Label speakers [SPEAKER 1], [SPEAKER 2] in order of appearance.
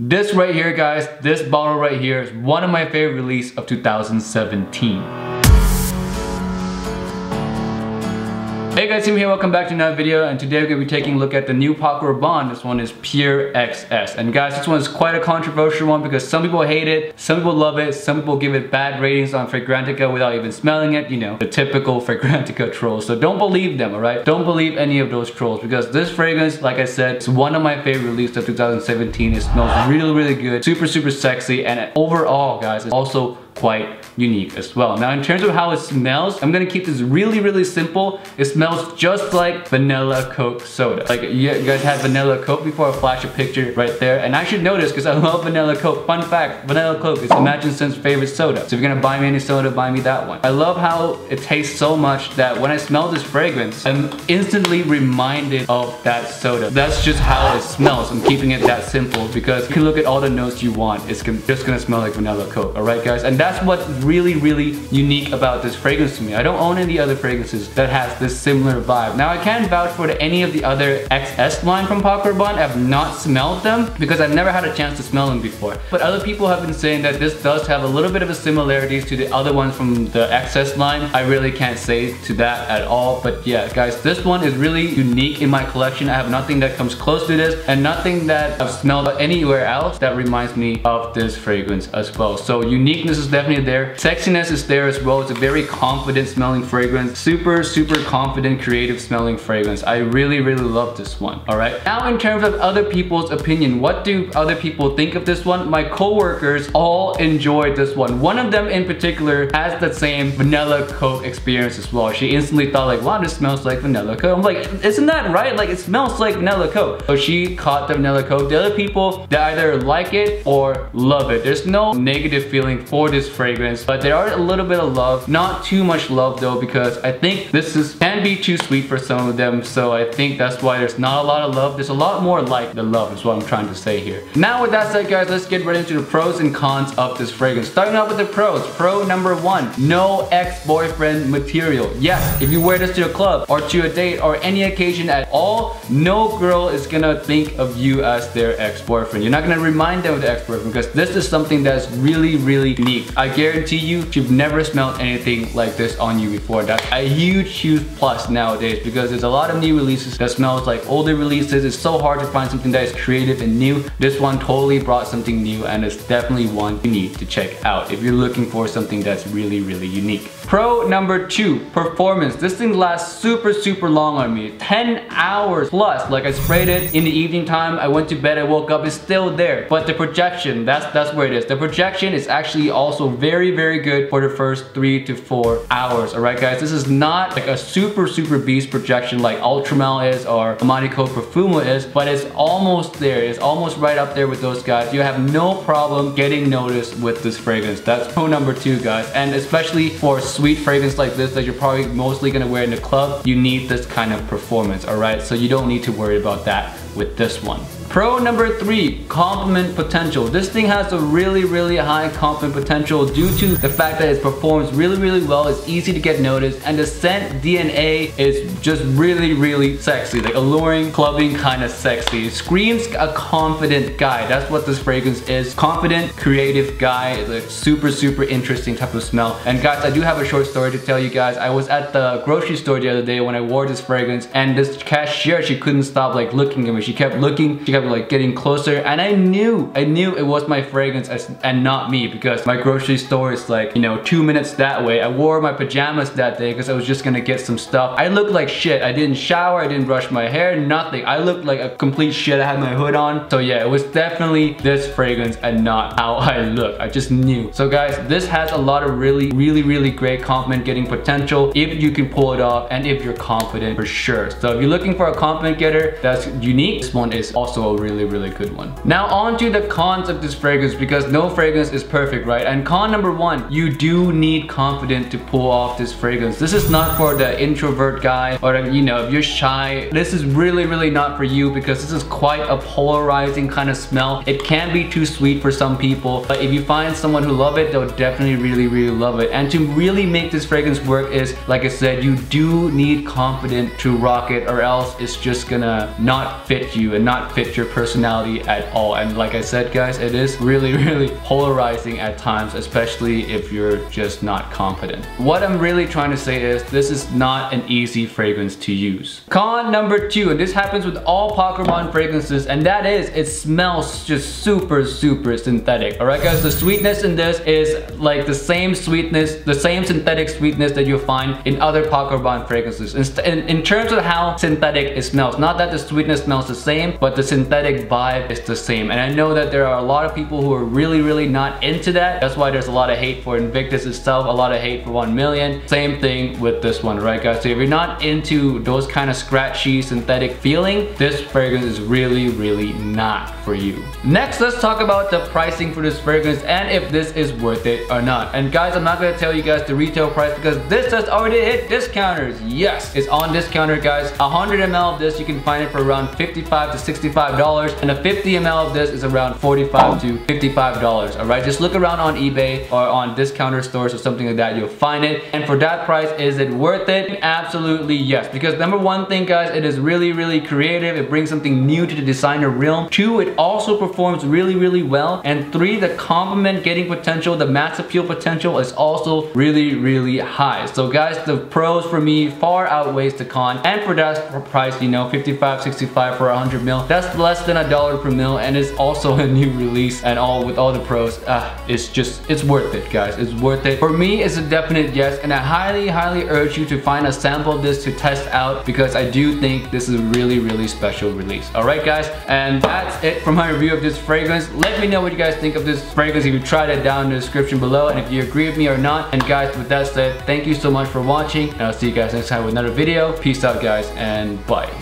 [SPEAKER 1] This right here, guys, this bottle right here is one of my favorite releases of 2017. Hey guys, Tim here, welcome back to another video, and today we're going to be taking a look at the new Paco Rabanne. This one is Pure XS. And guys, this one is quite a controversial one because some people hate it, some people love it, some people give it bad ratings on Fragrantica without even smelling it, you know, the typical Fragrantica trolls. So don't believe them, alright? Don't believe any of those trolls because this fragrance, like I said, is one of my favorite releases of 2017. It smells really, really good, super, super sexy, and overall, guys, it's also quite unique as well. Now in terms of how it smells, I'm gonna keep this really, really simple. It smells just like vanilla Coke soda. Like you guys had vanilla Coke before. I'll flash a picture right there. And I should notice because I love vanilla Coke. Fun fact, vanilla Coke is Imagine Sen's favorite soda. So if you're gonna buy me any soda, buy me that one. I love how it tastes so much that when I smell this fragrance, I'm instantly reminded of that soda. That's just how it smells. I'm keeping it that simple because you can look at all the notes you want. It's just gonna smell like vanilla Coke, alright guys? And that's what's really, really unique about this fragrance to me. I don't own any other fragrances that has this similar vibe. Now I can't vouch for any of the other XS line from Paco Rabanne. I've not smelled them because I've never had a chance to smell them before. But other people have been saying that this does have a little bit of a similarities to the other ones from the XS line. I really can't say to that at all. But yeah, guys, this one is really unique in my collection. I have nothing that comes close to this and nothing that I've smelled anywhere else that reminds me of this fragrance as well. So uniqueness is definitely there. Sexiness is there as well. It's a very confident smelling fragrance. Super, super confident, creative smelling fragrance. I really, really love this one. All right. Now in terms of other people's opinion, what do other people think of this one? My coworkers all enjoyed this one. One of them in particular has the same vanilla Coke experience as well. She instantly thought like, wow, this smells like vanilla Coke. I'm like, isn't that right? Like it smells like vanilla Coke. So she caught the vanilla Coke. The other people, they either like it or love it. There's no negative feeling for this fragrance, but there are a little bit of love. Not too much love though, because I think this can be too sweet for some of them. So I think that's why there's not a lot of love. There's a lot more like the love is what I'm trying to say here. Now with that said, guys, let's get right into the pros and cons of this fragrance. Starting out with the pros. Pro number one, no ex-boyfriend material. Yes, if you wear this to a club or to a date or any occasion at all, no girl is gonna think of you as their ex-boyfriend. You're not gonna remind them of the ex-boyfriend because this is something that's really, really unique. I guarantee you've never smelled anything like this on you before. That's a huge, huge plus nowadays because there's a lot of new releases that smells like older releases. It's so hard to find something that is creative and new. This one totally brought something new and it's definitely one you need to check out if you're looking for something that's really, really unique. Pro number two, performance. This thing lasts super, super long on me. 10 hours plus. Like I sprayed it in the evening time. I went to bed, I woke up, it's still there. But the projection, that's where it is. The projection is actually also very, very good for the first 3 to 4 hours. Alright guys, this is not like a super, super beast projection like Ultramel is or Amani Code Profumo is, but it's almost there. It's almost right up there with those guys. You have no problem getting noticed with this fragrance. That's pro number two, guys. And especially for sweet fragrance like this that you're probably mostly gonna wear in the club, you need this kind of performance, alright? So you don't need to worry about that with this one. Pro number three, compliment potential. This thing has a really, really high compliment potential due to the fact that it performs really, really well. It's easy to get noticed and the scent DNA is just really, really sexy, like alluring, clubbing kind of sexy. It screams a confident guy. That's what this fragrance is. Confident, creative guy. It's a super, super interesting type of smell. And guys, I do have a short story to tell you guys. I was at the grocery store the other day when I wore this fragrance and this cashier, she couldn't stop like looking at me. She kept looking, she kept like getting closer and I knew it was my fragrance and not me because my grocery store is like, you know, 2 minutes that way. I wore my pajamas that day because I was just gonna get some stuff. I looked like shit. I didn't shower, I didn't brush my hair, nothing. I looked like a complete shit. I had my hood on. So yeah, it was definitely this fragrance and not how I look. I just knew. So guys, this has a lot of really, really, really great compliment getting potential if you can pull it off and if you're confident for sure. So if you're looking for a compliment getter that's unique, this one is also a really, really good one. Now on to the cons of this fragrance because no fragrance is perfect, right? And con number one, you do need confidence to pull off this fragrance. This is not for the introvert guy or, you know, if you're shy, this is really, really not for you because this is quite a polarizing kind of smell. It can be too sweet for some people, but if you find someone who love it, they'll definitely really, really love it. And to really make this fragrance work is, like I said, you do need confidence to rock it or else it's just gonna not fit you and not fit your your personality at all. And like I said, guys, it is really polarizing at times, especially if you're just not confident. What I'm really trying to say is this is not an easy fragrance to use. Con number 2, and this happens with all Paco Rabanne fragrances, and that is it smells just super synthetic. Alright guys, the sweetness in this is like the same sweetness, the same synthetic sweetness that you'll find in other Paco Rabanne fragrances. In terms of how synthetic it smells, not that the sweetness smells the same, but the synthetic vibe is the same. And I know that there are a lot of people who are really not into that. That's why there's a lot of hate for Invictus itself, a lot of hate for 1 Million. Same thing with this one, right guys? So if you're not into those kind of scratchy synthetic feeling, this fragrance is really not for you. Next, let's talk about the pricing for this fragrance and if this is worth it or not. And guys, I'm not going to tell you guys the retail price because this has already hit discounters. Yes, it's on discounter, guys. 100 ml of this, you can find it for around $55 to $65, and a 50 ml of this is around $45 to $55. Alright, just look around on eBay or on discounter stores or something like that, you'll find it. And for that price, is it worth it? Absolutely yes, because number one thing, guys, it is really creative. It brings something new to the designer realm. 2, it also performs really well. And 3, the compliment getting potential, the mass appeal potential is also really high. So guys, the pros for me far outweighs the con. And for that price, you know, 55, 65 for 100 ml, that's less than $1 per ml, and it's also a new release and all with all the pros. It's worth it, guys. It's worth it. For me, it's a definite yes, and I highly urge you to find a sample of this to test out because I do think this is a really special release. Alright guys, and that's it for my review of this fragrance. Let me know what you guys think of this fragrance if you tried it down in the description below and if you agree with me or not. And guys, with that said, thank you so much for watching, and I'll see you guys next time with another video. Peace out guys, and bye.